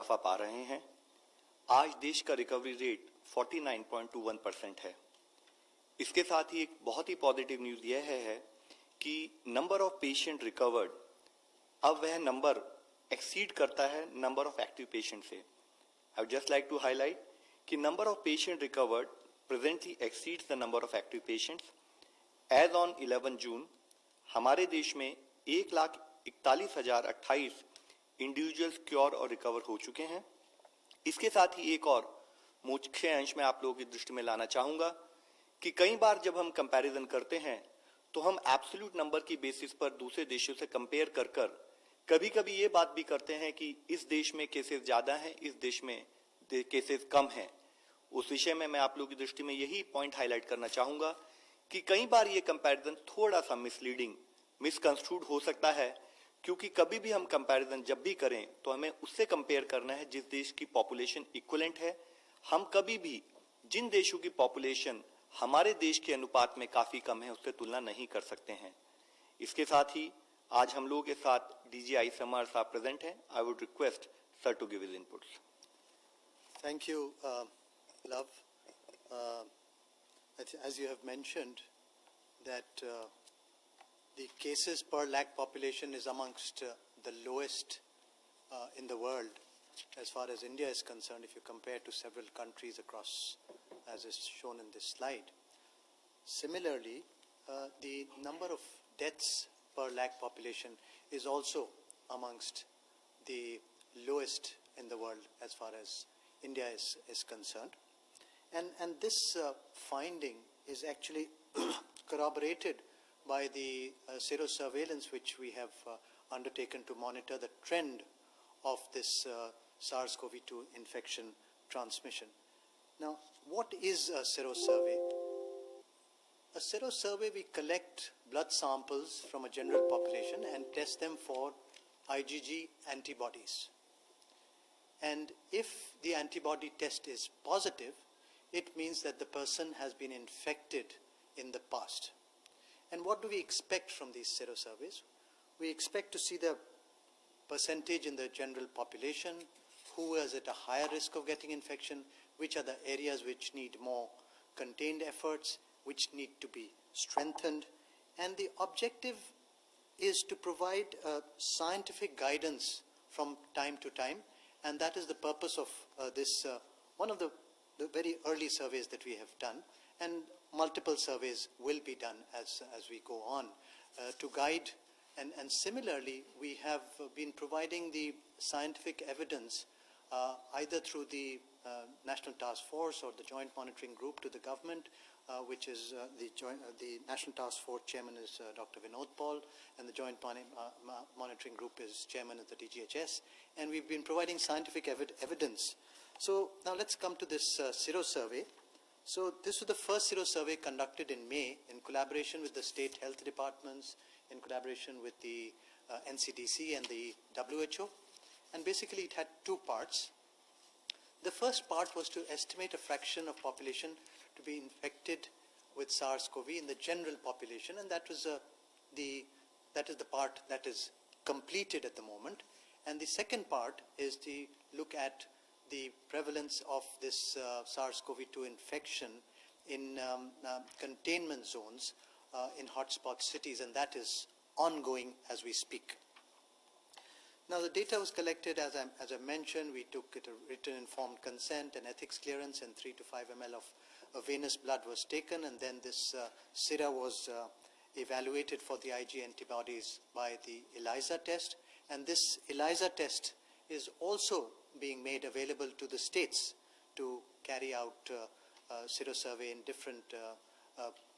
इजाफा पा रहे हैं। आज देश का रिकवरी रेट 49.21% है। इसके साथ ही एक बहुत ही पॉजिटिव न्यूज यह है कि नंबर ऑफ पेशेंट रिकवर्ड अब वह नंबर एक्सीड करता है नंबर ऑफ एक्टिव पेशेंट से। I would just like to highlight कि number of patient recovered presently exceeds the number of active patients. As on 11 June हमारे देश में 1,41,028 इंडिविजुअल्स क्योर और रिकवर हो चुके हैं। इसके साथ ही एक और मुख्य अंश में आप लोगों की दृष्टि में लाना चाहूंगा कि कई बार जब हम कंपैरिजन करते हैं तो हम एब्सोल्यूट नंबर की बेसिस पर दूसरे देशों से कंपेयर कर कभी कभी ये बात भी करते हैं कि इस देश में केसेस ज्यादा हैं, इस देश में केसेस कम हैं। उस विषय में मैं आप लोगों की दृष्टि में यही पॉइंट हाईलाइट करना चाहूंगा कि कई बार ये कंपैरिजन थोड़ा सा मिसलीडिंग, मिसकंस्ट्रूड हो सकता है, क्योंकि कभी भी हम कंपैरिजन जब भी करें तो हमें उससे कंपेयर करना है जिस देश की पॉपुलेशन इक्विवेलेंट है। हम कभी भी जिन देशों की पॉपुलेशन हमारे देश के अनुपात में काफी कम है उससे तुलना नहीं कर सकते हैं। इसके साथ ही आज हम लोगों के साथ डीजी आईसीएमआर साहब प्रेजेंट हैं। I would request sir to give his inputs. Thank you love. As you have mentioned that the cases per lakh population is amongst the lowest in the world as far as India is concerned, if you compare to several countries across, as is shown in this slide. Similarly, the number of deaths per lakh population is also amongst the lowest in the world as far as India is concerned. And this finding is actually corroborated by the serosurveillance which we have undertaken to monitor the trend of this SARS-CoV-2 infection transmission. Now, what is a serosurvey? A serosurvey, we collect blood samples from a general population and test them for IgG antibodies. And if the antibody test is positive, it means that the person has been infected in the past. And what do we expect from these serosurveys? We expect to see the percentage in the general population, who is at a higher risk of getting infection, which are the areas which need more contained efforts, which need to be strengthened. And the objective is to provide scientific guidance from time to time, and that is the purpose of this, one of the very early surveys that we have done, and multiple surveys will be done as we go on to guide. And similarly, we have been providing the scientific evidence either through the National Task Force or the Joint Monitoring Group to the government, which is the National Task Force chairman is Dr. Vinod Paul, and the Joint Monitoring Group is chairman of the DGHS, and we've been providing scientific evidence. So now let's come to this serosurvey. So this was the first serosurvey conducted in May in collaboration with the state health departments, in collaboration with the NCDC and the WHO. And basically it had two parts. The first part was to estimate a fraction of population to be infected with SARS-CoV in the general population, and that is the part that is completed at the moment. And the second part is to look at the prevalence of this SARS-CoV-2 infection in containment zones in hotspot cities, and that is ongoing as we speak. Now, the data was collected, as I mentioned. We took it a written informed consent and ethics clearance, and 3 to 5 ml of venous blood was taken, and then this sera was evaluated for the Ig antibodies by the ELISA test, and this ELISA test is also being made available to the states to carry out serosurvey in different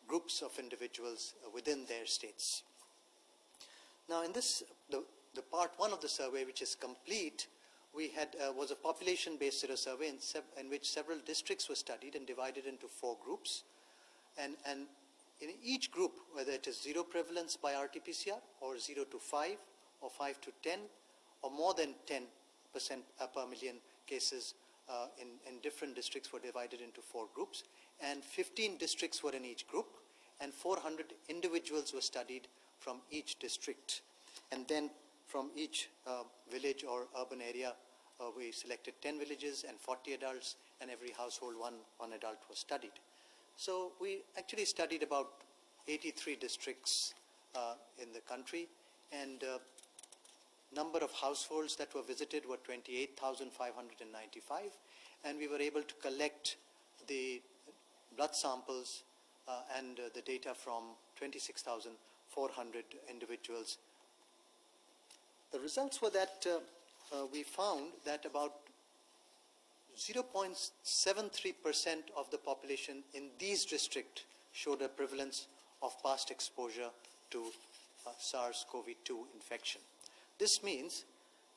groups of individuals within their states. Now, in this, the part one of the survey, which is complete, we had was a population-based serosurvey in which several districts were studied and divided into 4 groups, and in each group, whether it is 0 prevalence by RT-PCR or 0 to 5 or 5 to 10 or more than 10% per million cases in different districts were divided into 4 groups, and 15 districts were in each group, and 400 individuals were studied from each district. And then from each village or urban area, we selected 10 villages and 40 adults, and every household, one adult was studied. So we actually studied about 83 districts in the country, and number of households that were visited were 28,595, and we were able to collect the blood samples and the data from 26,400 individuals. The results were that we found that about 0.73% of the population in these districts showed a prevalence of past exposure to SARS-CoV-2 infection. This means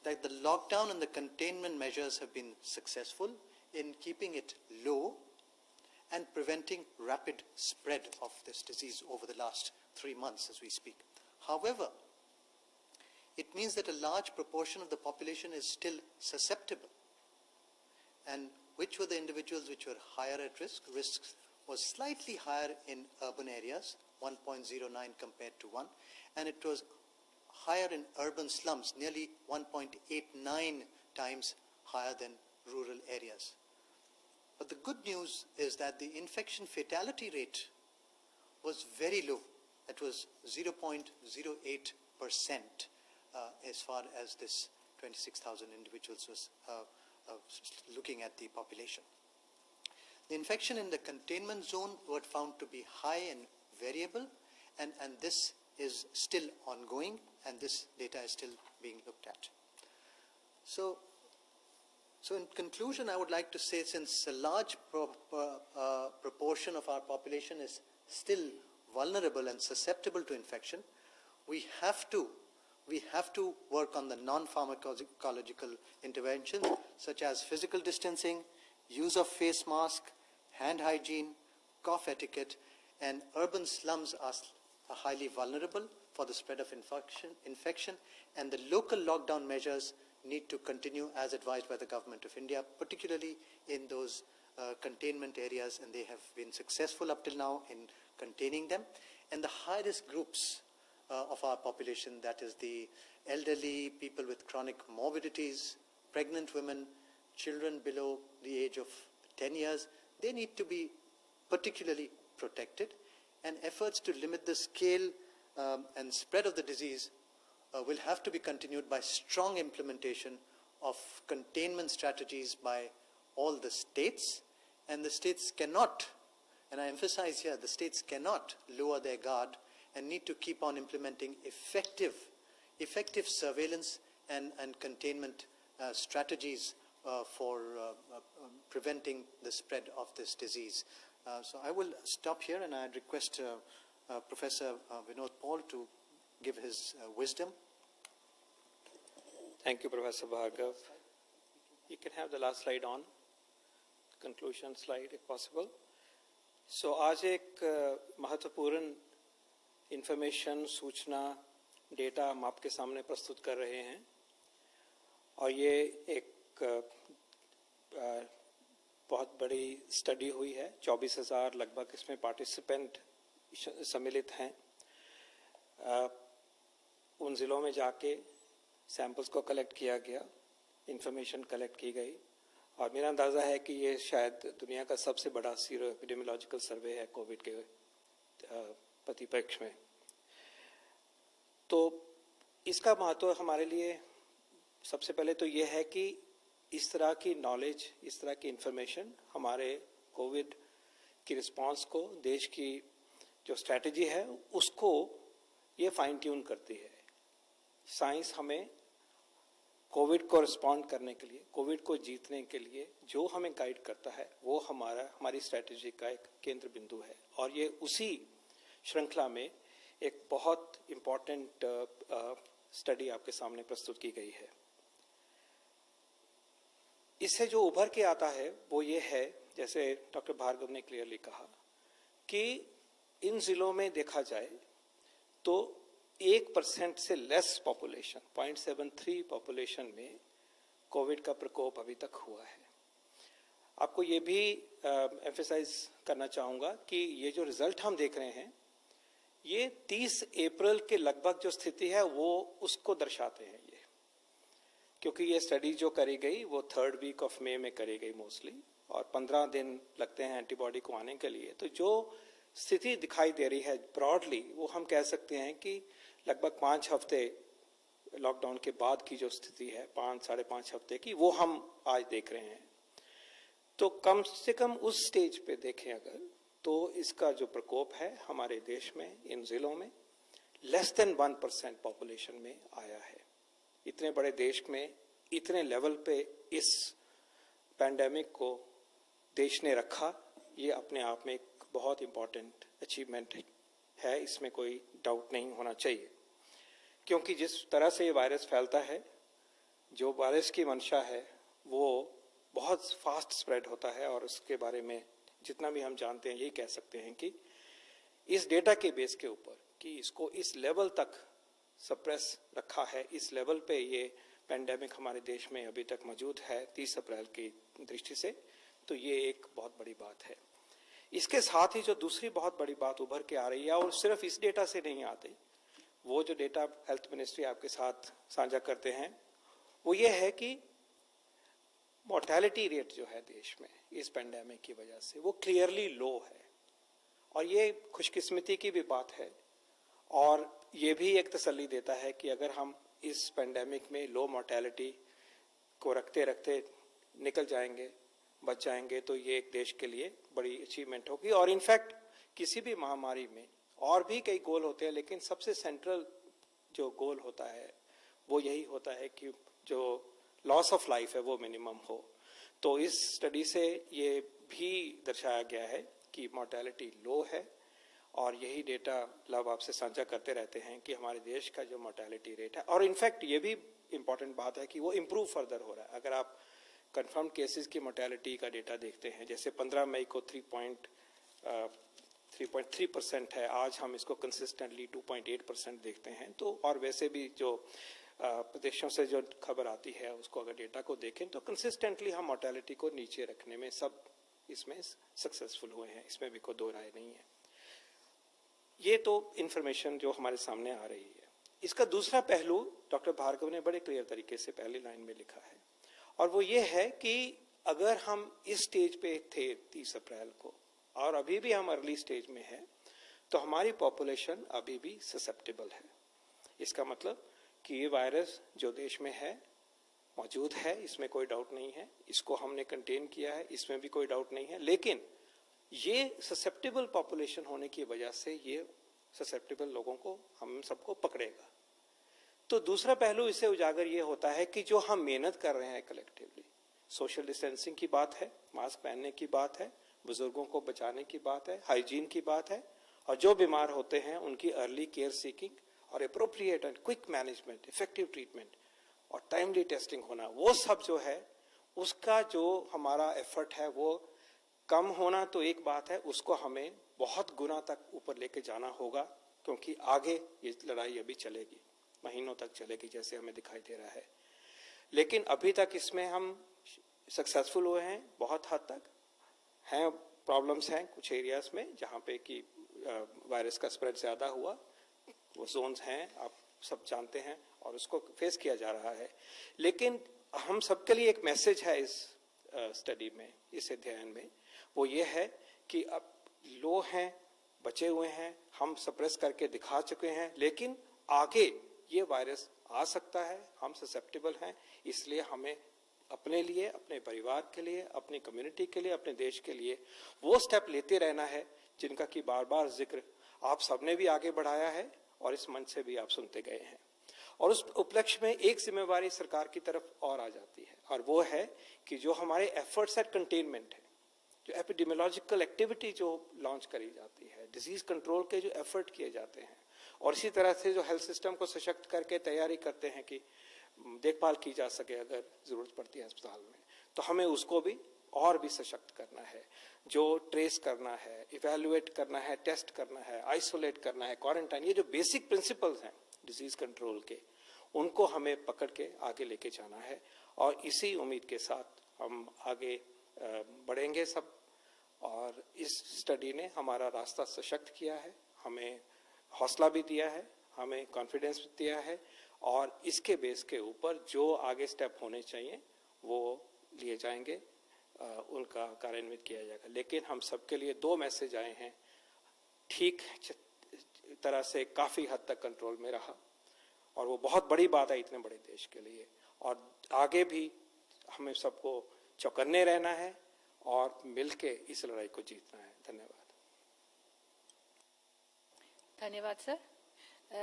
that the lockdown and the containment measures have been successful in keeping it low and preventing rapid spread of this disease over the last 3 months as we speak. However, it means that a large proportion of the population is still susceptible. And which were the individuals which were higher at risk? Risks was slightly higher in urban areas, 1.09 compared to 1, and it was higher in urban slums, nearly 1.89 times higher than rural areas. But the good news is that the infection fatality rate was very low. It was 0.08% as far as this 26,000 individuals was looking at the population. The infection in the containment zone were found to be high and variable, and this is still ongoing, and this data is still being looked at. So in conclusion, I would like to say, since a large proportion of our population is still vulnerable and susceptible to infection, we have to work on the non-pharmacological interventions such as physical distancing, use of face mask, hand hygiene, cough etiquette, and urban slums are highly vulnerable for the spread of infection, and the local lockdown measures need to continue as advised by the Government of India, particularly in those containment areas, and they have been successful up till now in containing them. And the high-risk groups of our population, that is the elderly, people with chronic morbidities, pregnant women, children below the age of 10 years, they need to be particularly protected, and efforts to limit the scale and spread of the disease will have to be continued by strong implementation of containment strategies by all the states, and the states cannot, and I emphasize here, the states cannot lower their guard and need to keep on implementing effective surveillance and containment strategies for preventing the spread of this disease. So I will stop here, and I request Professor Vinod Paul to give his wisdom. Thank you, Professor Bhargav. You can have the last slide on, conclusion slide if possible. So आज एक महत्वपूर्ण information, सूचना, data हम आपके सामने प्रस्तुत कर रहे हैं, और ये एक बहुत बड़ी स्टडी हुई है। 24,000 लगभग इसमें पार्टिसिपेंट सम्मिलित हैं। उन ज़िलों में जाके सैंपल्स को कलेक्ट किया गया, इंफॉर्मेशन कलेक्ट की गई, और मेरा अंदाज़ा है कि ये शायद दुनिया का सबसे बड़ा सीरो एपिडेमियोलॉजिकल सर्वे है कोविड के परिप्रेक्ष्य में। तो इसका महत्व हमारे लिए सबसे पहले तो ये है कि इस तरह की नॉलेज, इस तरह की इंफॉर्मेशन हमारे कोविड की रिस्पांस को, देश की जो स्ट्रैटेजी है उसको ये फाइन ट्यून करती है। साइंस हमें कोविड को रिस्पॉन्ड करने के लिए, कोविड को जीतने के लिए जो हमें गाइड करता है वो हमारी स्ट्रैटेजी का एक केंद्र बिंदु है, और ये उसी श्रृंखला में एक बहुत इम्पॉर्टेंट स्टडी आपके सामने प्रस्तुत की गई है। इससे जो उभर के आता है वो ये है, जैसे डॉक्टर भार्गव ने क्लियरली कहा, कि इन जिलों में देखा जाए तो 1% से लेस पॉपुलेशन, 0.73 पॉपुलेशन में कोविड का प्रकोप अभी तक हुआ है। आपको ये भी एम्फेसाइज करना चाहूँगा कि ये जो रिजल्ट हम देख रहे हैं ये 30 अप्रैल के लगभग जो स्थिति है वो उसको दर्शाते हैं ये, क्योंकि ये स्टडी जो करी गई वो 3rd वीक ऑफ मई में करी गई मोस्टली, और 15 दिन लगते हैं एंटीबॉडी को आने के लिए। तो जो स्थिति दिखाई दे रही है ब्रॉडली, वो हम कह सकते हैं कि लगभग 5 हफ्ते लॉकडाउन के बाद की जो स्थिति है, 5-5.5 हफ्ते की, वो हम आज देख रहे हैं। तो कम से कम उस स्टेज पे देखें अगर, तो इसका जो प्रकोप है हमारे देश में, इन जिलों में लेस देन 1% पॉपुलेशन में आया है। इतने बड़े देश में इतने लेवल पे इस पैंडेमिक को देश ने रखा, ये अपने आप में एक बहुत इंपॉर्टेंट अचीवमेंट है, इसमें कोई डाउट नहीं होना चाहिए। क्योंकि जिस तरह से ये वायरस फैलता है, जो वायरस की मंशा है वो बहुत फास्ट स्प्रेड होता है, और उसके बारे में जितना भी हम जानते हैं यही कह सकते हैं कि इस डेटा के बेस के ऊपर कि इसको इस लेवल तक सप्रेस रखा है, इस लेवल पे ये पेंडेमिक हमारे देश में अभी तक मौजूद है 30 अप्रैल की दृष्टि से, तो ये एक बहुत बड़ी बात है। इसके साथ ही जो दूसरी बहुत बड़ी बात उभर के आ रही है, और सिर्फ इस डेटा से नहीं आते, वो जो डेटा हेल्थ मिनिस्ट्री आपके साथ साझा करते हैं, वो ये है कि मोर्टेलिटी रेट जो है देश में इस पेंडेमिक की वजह से वो क्लियरली लो है, और ये खुशकिस्मती की भी बात है, और ये भी एक तसल्ली देता है कि अगर हम इस पेंडेमिक में लो मोर्टेलिटी को रखते रखते निकल जाएंगे, बच जाएंगे, तो ये एक देश के लिए बड़ी अचीवमेंट होगी। और इनफैक्ट किसी भी महामारी में और भी कई गोल होते हैं, लेकिन सबसे सेंट्रल जो गोल होता है वो यही होता है कि जो लॉस ऑफ लाइफ है वो मिनिमम हो। तो इस स्टडी से ये भी दर्शाया गया है कि मोर्टेलिटी लो है, और यही डेटा लव आपसे साझा करते रहते हैं कि हमारे देश का जो मोर्टेलिटी रेट है, और इनफैक्ट ये भी इम्पोर्टेंट बात है कि वो इम्प्रूव फर्दर हो रहा है। अगर आप कंफर्म केसेस की मोर्टेलिटी का डेटा देखते हैं, जैसे 15 मई को 3.3% है, आज हम इसको कंसिस्टेंटली 2.8% देखते हैं। तो और वैसे भी जो प्रदेशों से जो खबर आती है उसको अगर डेटा को देखें तो कंसिस्टेंटली हम मोर्टेलिटी को नीचे रखने में सब इसमें सक्सेसफुल हुए हैं, इसमें भी कोई दो राय नहीं है। ये तो इंफॉर्मेशन जो हमारे सामने आ रही है। इसका दूसरा पहलू डॉक्टर भार्गव ने बड़े क्लियर तरीके से पहली लाइन में लिखा है, और वो ये है कि अगर हम इस स्टेज पे थे 30 अप्रैल को, और अभी भी हम अर्ली स्टेज में हैं, तो हमारी पॉपुलेशन अभी भी ससेप्टेबल है। इसका मतलब कि ये वायरस जो देश में है मौजूद है, इसमें कोई डाउट नहीं है, इसको हमने कंटेन किया है, इसमें भी कोई डाउट नहीं है, लेकिन ये ससेप्टेबल पॉपुलेशन होने की वजह से ये ससेप्टेबल लोगों को, हम सबको पकड़ेगा। तो दूसरा पहलू इससे उजागर ये होता है कि जो हम मेहनत कर रहे हैं कलेक्टिवली, सोशल डिस्टेंसिंग की बात है, मास्क पहनने की बात है, बुजुर्गों को बचाने की बात है, हाइजीन की बात है, और जो बीमार होते हैं उनकी अर्ली केयर सीकिंग और appropriate and quick management, effective treatment और टाइमली टेस्टिंग होना, वो सब जो है उसका जो हमारा एफर्ट है वो कम होना तो एक बात है, उसको हमें बहुत गुना तक ऊपर लेके जाना होगा, क्योंकि आगे ये लड़ाई अभी चलेगी, महीनों तक चलेगी जैसे हमें दिखाई दे रहा है। लेकिन अभी तक इसमें हम सक्सेसफुल हुए हैं, बहुत हद तक हैं, प्रॉब्लम्स हैं कुछ एरियाज में जहाँ पे कि वायरस का स्प्रेड ज्यादा हुआ, वो जोन्स हैं आप सब जानते हैं, और उसको फेस किया जा रहा है। लेकिन हम सबके लिए एक मैसेज है इस स्टडी में, इस अध्ययन में, वो ये है कि अब लो हैं, बचे हुए हैं, हम सप्रेस करके दिखा चुके हैं, लेकिन आगे ये वायरस आ सकता है, हम ससेप्टेबल हैं, इसलिए हमें अपने लिए, अपने परिवार के लिए, अपनी कम्युनिटी के लिए, अपने देश के लिए वो स्टेप लेते रहना है जिनका कि बार बार जिक्र आप सबने भी आगे बढ़ाया है और इस मंच से भी आप सुनते गए हैं। और उस उपलक्ष्य में एक जिम्मेवारी सरकार की तरफ और आ जाती है, और वो है कि जो हमारे एफर्ट्स एट कंटेनमेंट है, जो एपिडेमियोलॉजिकल एक्टिविटी जो लॉन्च करी जाती है, डिजीज कंट्रोल के जो एफर्ट किए जाते हैं, और इसी तरह से जो हेल्थ सिस्टम को सशक्त करके तैयारी करते हैं कि देखभाल की जा सके अगर जरूरत पड़ती है अस्पताल में, तो हमें उसको भी और भी सशक्त करना है। जो ट्रेस करना है, इवेल्युएट करना है, टेस्ट करना है, आइसोलेट करना है, क्वारंटाइन, ये जो बेसिक प्रिंसिपल्स हैं डिजीज कंट्रोल के, उनको हमें पकड़ के आगे लेके जाना है। और इसी उम्मीद के साथ हम आगे बढ़ेंगे सब। और इस स्टडी ने हमारा रास्ता सशक्त किया है, हमें हौसला भी दिया है, हमें कॉन्फिडेंस भी दिया है, और इसके बेस के ऊपर जो आगे स्टेप होने चाहिए वो लिए जाएंगे, उनका कार्यान्वित किया जाएगा। लेकिन हम सबके लिए 2 मैसेज आए हैं, ठीक तरह से काफ़ी हद तक कंट्रोल में रहा, और वो बहुत बड़ी बात है इतने बड़े देश के लिए। और आगे भी हमें सबको चौकन्ने रहना है और मिलके इस लड़ाई को जीतना है। धन्यवाद। Dhanyavad, sir.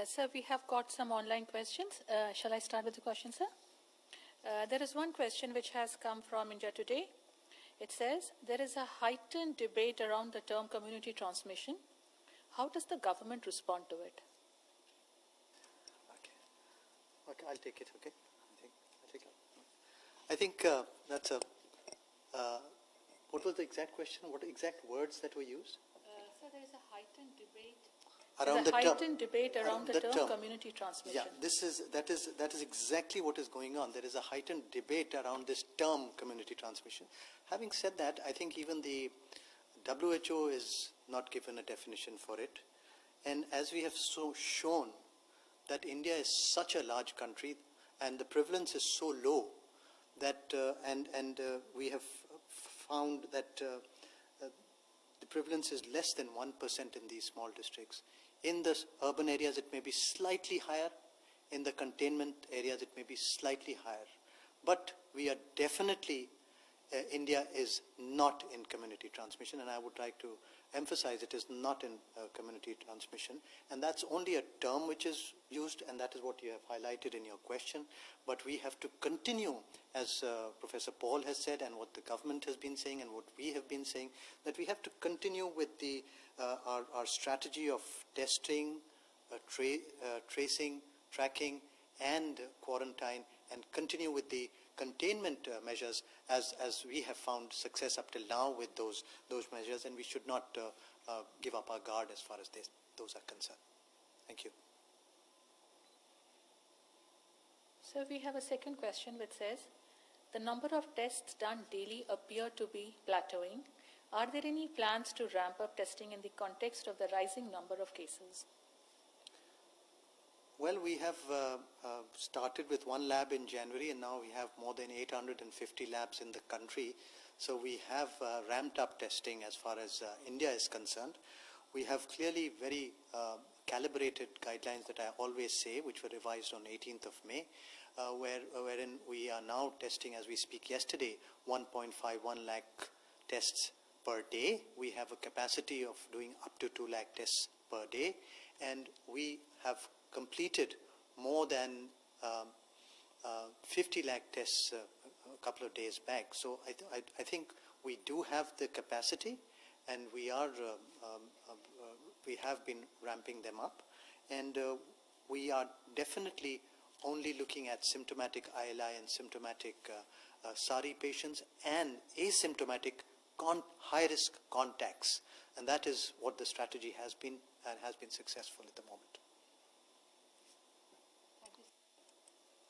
Sir, we have got some online questions. Shall I start with the question, sir? There is one question which has come from India Today. It says, there is a heightened debate around the term community transmission. How does the government respond to it? Okay, I'll take it, okay? I think that's a, what was the exact question? What exact words that were used? Sir, there is a heightened debate. Around the term. Heightened debate around the term community transmission. Yeah, that is exactly what is going on. There is a heightened debate around this term community transmission. Having said that, I think even the WHO is not given a definition for it. And as we have shown that India is such a large country and the prevalence is so low that, we have found that the prevalence is less than 1% in these small districts. In the urban areas, it may be slightly higher. In the containment areas, it may be slightly higher. But we are definitely, India is not in community transmission, and I would like to emphasize it is not in community transmission. And that's only a term which is used, and that is what you have highlighted in your question. But we have to continue, as Professor Paul has said, and what the government has been saying, and what we have been saying, that we have to continue with the our strategy of testing, tracing, tracking, and quarantine, and continue with the containment measures as we have found success up till now with those measures, and we should not give up our guard as far as those are concerned. Thank you. So we have a second question which says, the number of tests done daily appear to be plateauing. Are there any plans to ramp up testing in the context of the rising number of cases? Well, we have started with one lab in January, and now we have more than 850 labs in the country. So we have ramped up testing as far as India is concerned. We have clearly very calibrated guidelines that I always say, which were revised on 18th of May, wherein we are now testing, as we speak yesterday, 1.51 lakh tests per day. We have a capacity of doing up to 2 lakh tests per day, and we have completed more than 50 lakh tests a couple of days back. So I think we do have the capacity, and we are we have been ramping them up, and we are definitely only looking at symptomatic ILI and symptomatic SARI patients and asymptomatic high-risk contacts, and that is what the strategy has been, and has been successful at the moment.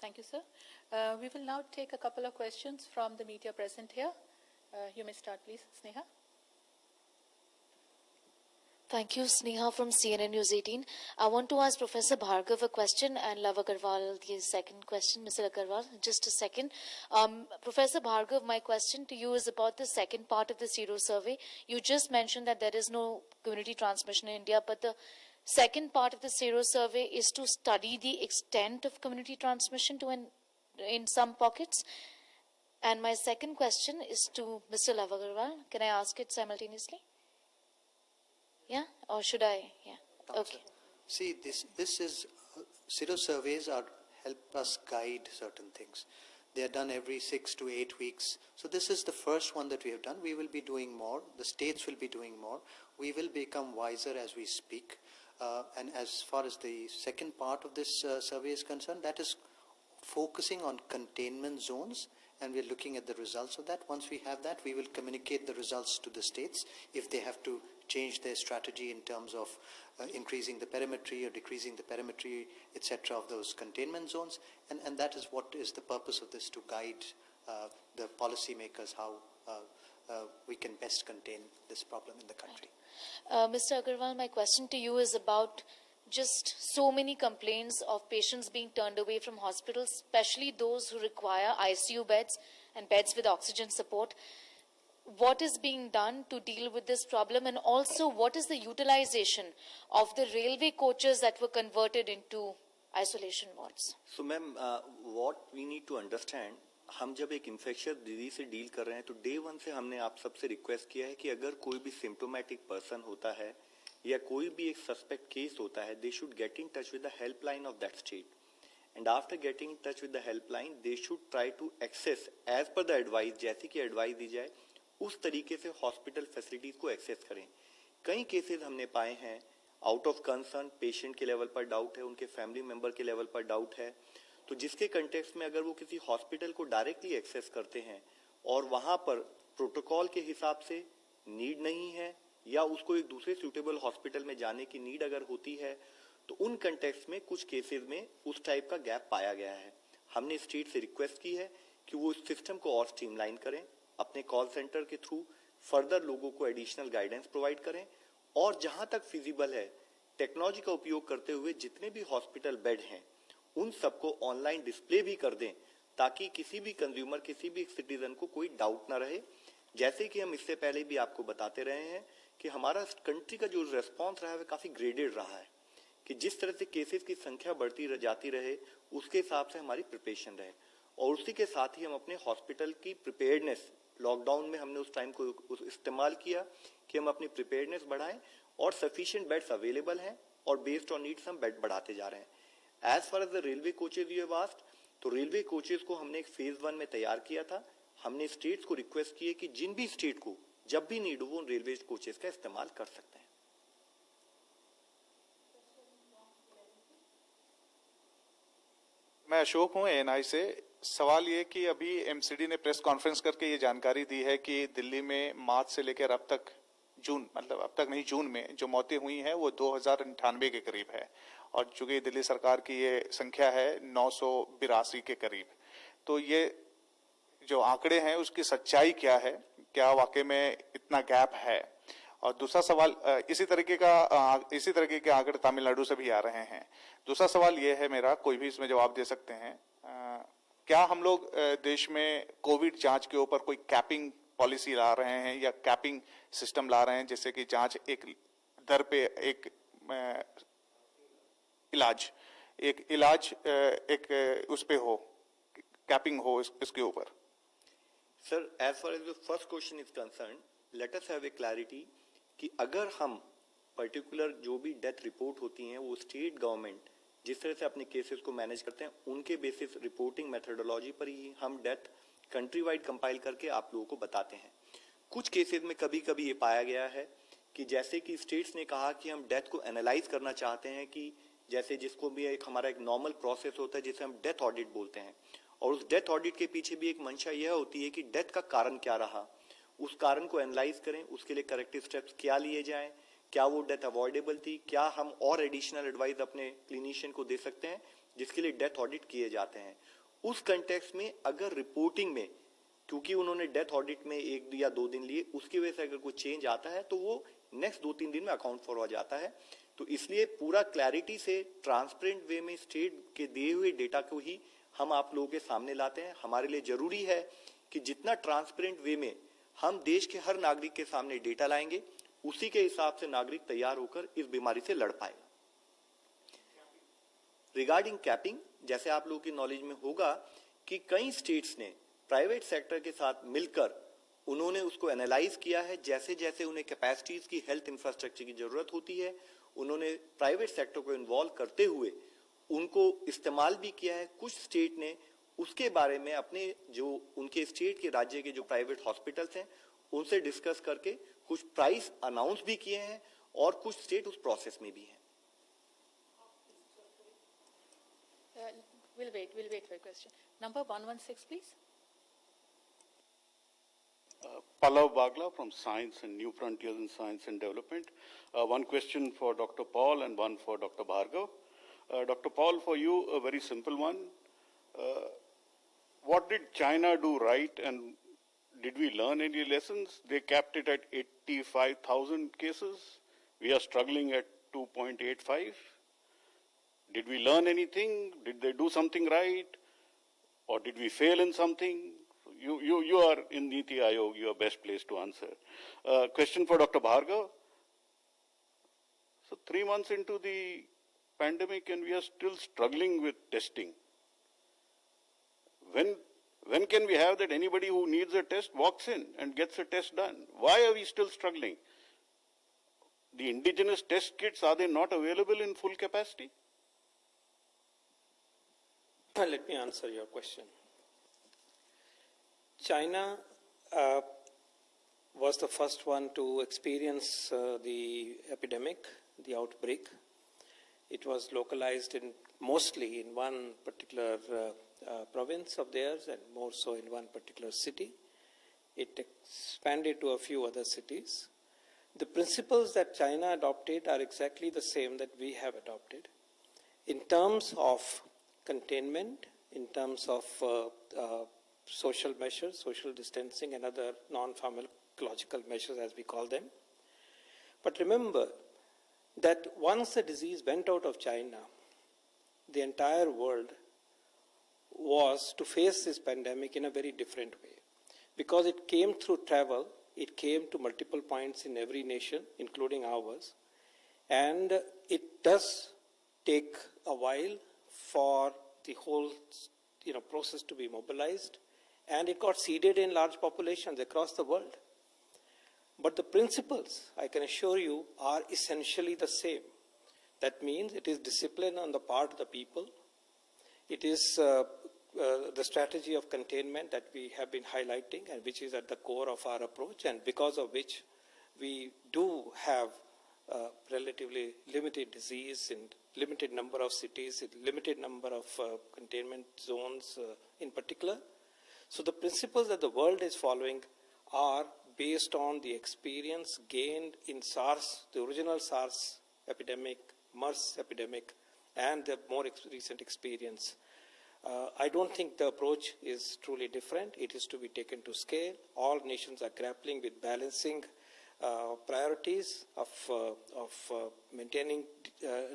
Thank you, sir. We will now take a couple of questions from the media present here. You may start, please, Sneha. Thank you, Sneha from CNN News 18. I want to ask Professor Bhargav a question and Love Agarwal the second question. Mr. Agarwal, just a second. Professor Bhargav, my question to you is about the second part of the Sero survey. You just mentioned that there is no community transmission in India, but the second part of the Sero survey is to study the extent of community transmission in some pockets. And my second question is to Mr. Love Agarwal. Can I ask it simultaneously? Yeah, or should I? Yeah. Okay. See, this is Sero surveys help us guide certain things. They are done every 6 to 8 weeks. So this is the first one that we have done. We will be doing more. The states will be doing more. We will become wiser as we speak. And as far as the second part of this survey is concerned, that is focusing on containment zones, and we're looking at the results of that. Once we have that, we will communicate the results to the states if they have to change their strategy in terms of increasing the perimetry or decreasing the perimetry, etc., of those containment zones. And that is what is the purpose of this, to guide the policymakers how we can best contain this problem in the country. Mr. Agarwal, my question to you is about just so many complaints of patients being turned away from hospitals, especially those who require ICU beds and beds with oxygen support. What is being done to deal with this problem, and also what is the utilization of the railway coaches that were converted into isolation wards? So ma'am, what we need to understand, हम जब एक infectious disease से deal कर रहे हैं तो day one से हमने आप सबसे रिक्वेस्ट किया है कि अगर कोई भी सिम्टोमेटिक पर्सन होता है या कोई भी एक सस्पेक्ट केस होता है, they should get in touch with the helpline of that state, and after getting in touch with the helpline they should try to access as per the advice, जैसी कि एडवाइस दी जाए उस तरीके से hospital facilities को access करें. कई cases हमने पाए हैं आउट ऑफ कंसर्न, पेशेंट के लेवल पर डाउट है, उनके फैमिली मेंबर के लेवल पर डाउट है, तो जिसके कंटेक्स्ट में अगर वो किसी हॉस्पिटल को डायरेक्टली एक्सेस करते हैं और वहां पर प्रोटोकॉल के हिसाब से नीड नहीं है या उसको एक दूसरे सूटेबल हॉस्पिटल में जाने की नीड अगर होती है, तो उन कंटेक्स्ट में कुछ केसेस में उस टाइप का गैप पाया गया है. हमने स्टेट से रिक्वेस्ट की है कि वो इस सिस्टम को और स्ट्रीमलाइन करें, अपने कॉल सेंटर के थ्रू फर्दर लोगों को एडिशनल गाइडेंस प्रोवाइड करें, और जहां तक फिजिबल है टेक्नोलॉजी का उपयोग करते हुए जितने भी हॉस्पिटल बेड हैं उन सबको ऑनलाइन डिस्प्ले भी कर दें, ताकि किसी भी कंज्यूमर, किसी भी सिटीजन को कोई डाउट ना रहे. जैसे कि हम इससे पहले भी आपको बताते रहे हैं कि हमारा कंट्री का जो रेस्पॉन्स रहा है वो काफी ग्रेडेड रहा है, कि जिस तरह से केसेस की संख्या बढ़ती जाती रहे उसके हिसाब से हमारी प्रिपरेशन रहे, और उसी के साथ ही हम अपने हॉस्पिटल की प्रिपेयर्डनेस, लॉकडाउन में हमने उस टाइम को इस्तेमाल किया कि हम अपनी प्रिपेयर्डनेस बढ़ाएं, और सफिशिएंट बेड्स अवेलेबल हैं और बेस्ड ऑन नीड्स हम बेड बढ़ाते जा रहे हैं. As far as the railway coaches you have asked, तो रेलवे कोचेज को हमने एक फेज 1 में तैयार किया था. हमने स्टेट्स को रिक्वेस्ट की है कि जिन भी स्टेट को जब भी नीड हो वो रेलवे कोचेज का इस्तेमाल कर सकते हैं. मैं अशोक हूं एएनआई से. सवाल ये कि अभी एमसीडी ने प्रेस कॉन्फ्रेंस करके ये जानकारी दी है कि दिल्ली में मार्च से लेकर अब तक जून, मतलब अब तक नहीं जून में जो मौतें हुई हैं वो 2098 के करीब है, और चूंकि दिल्ली सरकार की ये संख्या है 982 के करीब. तो ये जो आंकड़े हैं उसकी सच्चाई क्या है, क्या वाकई में इतना गैप है? और दूसरा सवाल, इसी तरीके के आंकड़े तमिलनाडु से भी आ रहे हैं. दूसरा सवाल ये है मेरा, कोई भी इसमें जवाब दे सकते हैं, क्या हम लोग देश में कोविड जांच के ऊपर कोई कैपिंग पॉलिसी ला रहे हैं या कैपिंग सिस्टम ला रहे हैं, जिससे कि जांच एक दर पे एक इलाज एक उस पे हो, कैपिंग हो इसके ऊपर? Sir, as far as the first question is concerned, let us have a clarity कि अगर हम पर्टिकुलर जो भी डेथ रिपोर्ट होती हैं वो स्टेट गवर्नमेंट जिस तरह से अपने केसेस को मैनेज करते हैं उनके बेसिस रिपोर्टिंग मेथोडोलॉजी पर ही हम डेथ कंट्री वाइड कंपाइल करके आप लोगों को बताते हैं. कुछ केसेस में कभी कभी ये पाया गया है कि जैसे कि स्टेट्स ने कहा कि हम डेथ को एनालाइज करना चाहते हैं, कि जैसे जिसको भी एक हमारा एक नॉर्मल प्रोसेस होता है जिसे हम डेथ ऑडिट बोलते हैं, और उस डेथ ऑडिट के पीछे भी एक मंशा यह होती है कि डेथ का कारण क्या रहा, उस कारण को एनालाइज करें, उसके लिए करेक्टिव स्टेप्स क्या लिए जाएं, क्या वो डेथ अवॉइडेबल थी, क्या हम और एडिशनल एडवाइस अपने क्लिनिशियन को दे सकते हैं, जिसके लिए डेथ ऑडिट किए जाते हैं. उस कंटेक्स्ट में अगर रिपोर्टिंग में, क्योंकि उन्होंने डेथ ऑडिट में 1 या 2 दिन लिए, उसकी वजह से अगर कोई चेंज आता है तो वो नेक्स्ट 2-3 दिन में अकाउंट फॉर हो जाता है. तो इसलिए पूरा क्लैरिटी से ट्रांसपेरेंट वे में स्टेट के दिए हुए डेटा को ही हम आप लोगों के सामने लाते हैं. हमारे लिए जरूरी है कि जितना ट्रांसपेरेंट वे में हम देश के हर नागरिक के सामने डेटा लाएंगे, उसी के हिसाब से नागरिक तैयार होकर इस बीमारी से लड़ पाएगा. रिगार्डिंग कैपिंग, जैसे आप लोगों की नॉलेज में होगा कि कई स्टेट्स ने प्राइवेट सेक्टर के साथ मिलकर उन्होंने उसको एनालाइज किया है. जैसे जैसे उन्हें कैपेसिटीज की, हेल्थ इंफ्रास्ट्रक्चर की जरूरत होती है, उन्होंने प्राइवेट सेक्टर को इन्वॉल्व करते हुए उनको इस्तेमाल भी किया है. कुछ स्टेट ने उसके बारे में अपने जो उनके स्टेट के राज्य के जो प्राइवेट हॉस्पिटल्स हैं उनसे डिस्कस करके कुछ प्राइस अनाउंस भी किए हैं, और कुछ स्टेट उस प्रोसेस में भी हैं. We'll wait for your question. Number 116, please. Pallav Bagla from Science and New Frontiers in Science and Development. One question for Dr. Paul and one for Dr. Bhargav. Dr. Paul, for you, a very simple one. What did China do right, and did we learn any lessons? They capped it at 85,000 cases. We are struggling at 2.85. Did we learn anything? Did they do something right? Or did we fail in something? You are in Niti Aayog, you are best placed to answer. Question for Dr. Bhargav. So 3 months into the pandemic and we are still struggling with testing. When can we have that anybody who needs a test walks in and gets a test done? Why are we still struggling? The indigenous test kits, are they not available in full capacity? Let me answer your question. China was the first one to experience the epidemic, the outbreak. It was localized mostly in one particular province of theirs and more so in one particular city. It expanded to a few other cities. The principles that China adopted are exactly the same that we have adopted. In terms of containment, in terms of social measures, social distancing and other non-pharmacological measures as we call them. But remember that once the disease went out of China, the entire world was to face this pandemic in a very different way. Because it came through travel, it came to multiple points in every nation, including ours, and it does take a while for the whole process to be mobilized, and it got seeded in large populations across the world. But the principles, I can assure you, are essentially the same. That means it is discipline on the part of the people. It is the strategy of containment that we have been highlighting and which is at the core of our approach, and because of which we do have relatively limited disease in limited number of cities, limited number of containment zones in particular. So the principles that the world is following are based on the experience gained in SARS, the original SARS epidemic, MERS epidemic, and the more recent experience. I don't think the approach is truly different. It is to be taken to scale. All nations are grappling with balancing priorities of maintaining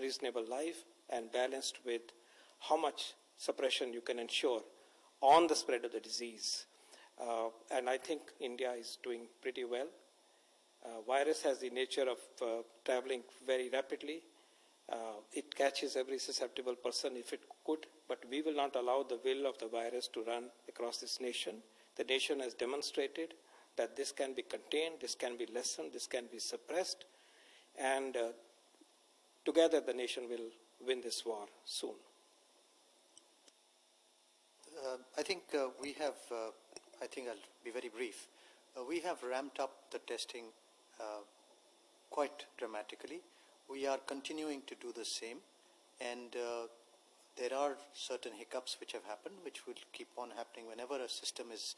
reasonable life and balanced with how much suppression you can ensure on the spread of the disease. And I think India is doing pretty well. Virus has the nature of traveling very rapidly. It catches every susceptible person if it could, but we will not allow the will of the virus to run across this nation. The nation has demonstrated that this can be contained, this can be lessened, this can be suppressed, and together the nation will win this war soon. I think we have, I think I'll be very brief. We have ramped up the testing quite dramatically. We are continuing to do the same, and there are certain hiccups which have happened, which will keep on happening whenever a system is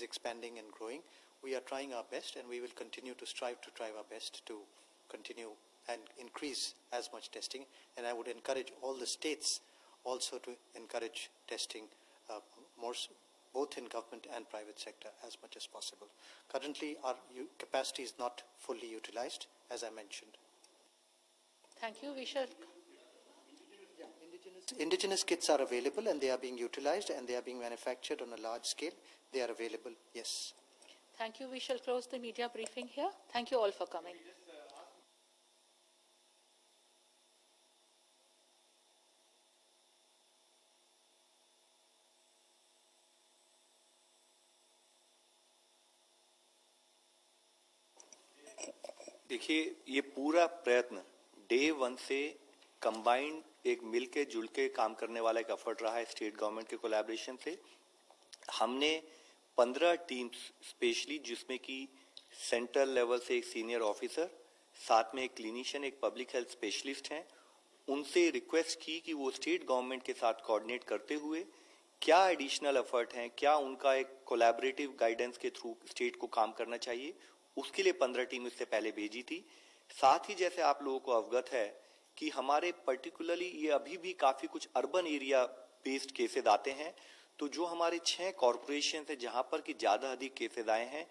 expanding and growing. We are trying our best, and we will continue to strive to try our best to continue and increase as much testing. And I would encourage all the states also to encourage testing more, both in government and private sector, as much as possible. Currently, our capacity is not fully utilized, as I mentioned. Thank you. We shall. Indigenous kits are available and they are being utilized and they are being manufactured on a large scale. They are available, yes. Thank you. We shall close the media briefing here. Thank you all for coming. देखिए, ये पूरा प्रयत्न day one से combined एक मिलके जुल के काम करने वाला एक एफर्ट रहा है स्टेट गवर्नमेंट के कोलैबोरेशन से. हमने 15 टीम्स स्पेशली, जिसमें कि सेंट्रल लेवल से एक सीनियर ऑफिसर, साथ में एक क्लिनिशियन, एक पब्लिक हेल्थ स्पेशलिस्ट हैं, उनसे रिक्वेस्ट की कि वो स्टेट गवर्नमेंट के साथ कोऑर्डिनेट करते हुए क्या एडिशनल एफर्ट हैं, क्या उनका एक कोलैबोरेटिव गाइडेंस के थ्रू स्टेट को काम करना चाहिए. उसके लिए 15 टीम इससे पहले भेजी थी. साथ ही जैसे आप लोगों को अवगत है कि हमारे पर्टिकुलरली ये अभी भी काफी कुछ अर्बन एरिया बेस्ड केसेस आते हैं, तो जो हमारे 6 कॉर्पोरेशन है जहां पर कि ज्यादा अधिक केसेस आए हैं,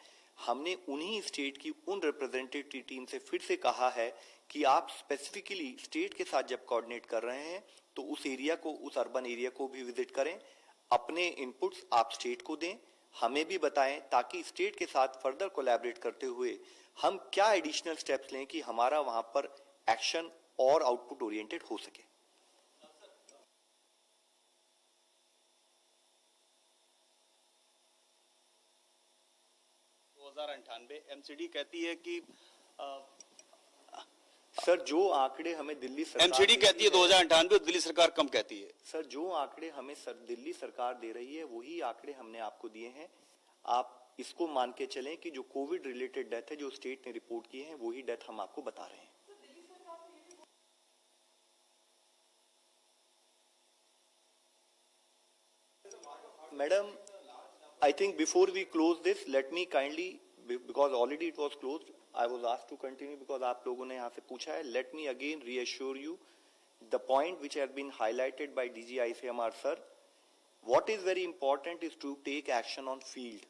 हमने उन्हीं स्टेट की उन रिप्रेजेंटेटिव टीम से फिर से कहा है कि आप स्पेसिफिकली स्टेट के साथ जब कोऑर्डिनेट कर रहे हैं तो उस एरिया को, उस अर्बन एरिया को भी विजिट करें, अपने इनपुट्स आप स्टेट को दें, हमें भी बताएं, ताकि स्टेट के साथ फर्दर कोलैबोरेट करते हुए हम क्या एडिशनल स्टेप्स लें कि हमारा वहां पर एक्शन और आउटपुट ओरिएंटेड हो सके। 2098 एमसीडी कहती है कि सर जो आंकड़े हमें दिल्ली सरकार एमसीडी कहती है 2098 और दिल्ली सरकार कम कहती है। सर जो आंकड़े हमें दिल्ली सरकार दे रही है वही आंकड़े हमने आपको दिए हैं। आप इसको मान के चलें कि जो कोविड रिलेटेड डेथ है जो स्टेट ने रिपोर्ट की है वही डेथ हम आपको बता रहे हैं। Madam, I think before we close this, let me kindly, because already it was closed, I was asked to continue because आप लोगों ने यहाँ से पूछा है. Let me again reassure you the point which has been highlighted by DG ICMR sir. What is very important is to take action on field.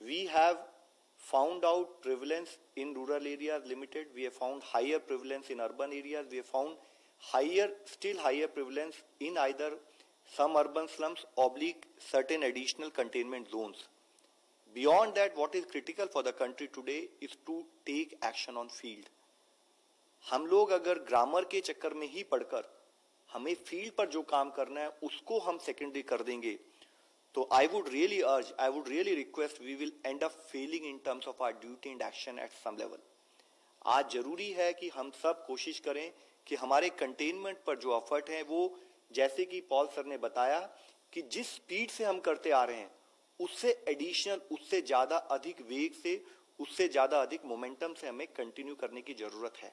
We have found out prevalence in rural areas limited. We have found higher prevalence in urban areas. We have found still higher prevalence in either some urban slums oblique certain additional containment zones. Beyond that, what is critical for the country today is to take action on field. हम लोग अगर grammar के चक्कर में ही पढ़कर हमें field पर जो काम करना है उसको हम सेकेंडरी कर देंगे तो I would really request we will end up failing in terms of our duty and action at some level. आज जरूरी है कि हम सब कोशिश करें कि हमारे कंटेनमेंट पर जो एफर्ट है वो जैसे कि पॉल सर ने बताया कि जिस स्पीड से हम करते आ रहे हैं उससे एडिशनल, उससे ज्यादा अधिक वेग से, उससे ज्यादा अधिक मोमेंटम से हमें कंटिन्यू करने की जरूरत है।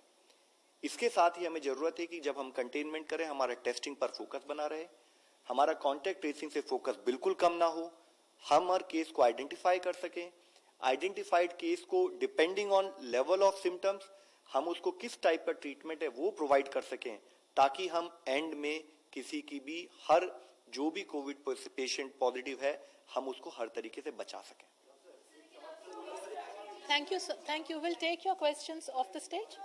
इसके साथ ही हमें जरूरत है कि जब हम कंटेनमेंट करें हमारा टेस्टिंग पर फोकस बना रहे, हमारा कॉन्टेक्ट ट्रेसिंग से फोकस बिल्कुल कम ना हो, हम हर केस को आइडेंटिफाई कर सकें, आइडेंटिफाइड केस को depending on level of symptoms हम उसको किस टाइप का ट्रीटमेंट है वो प्रोवाइड कर सकें ताकि हम एंड में किसी की भी हर जो भी कोविड पेशेंट पॉजिटिव है हम उसको हर तरीके से बचा सकें। Thank you, sir. Thank you. We'll take your questions off the stage.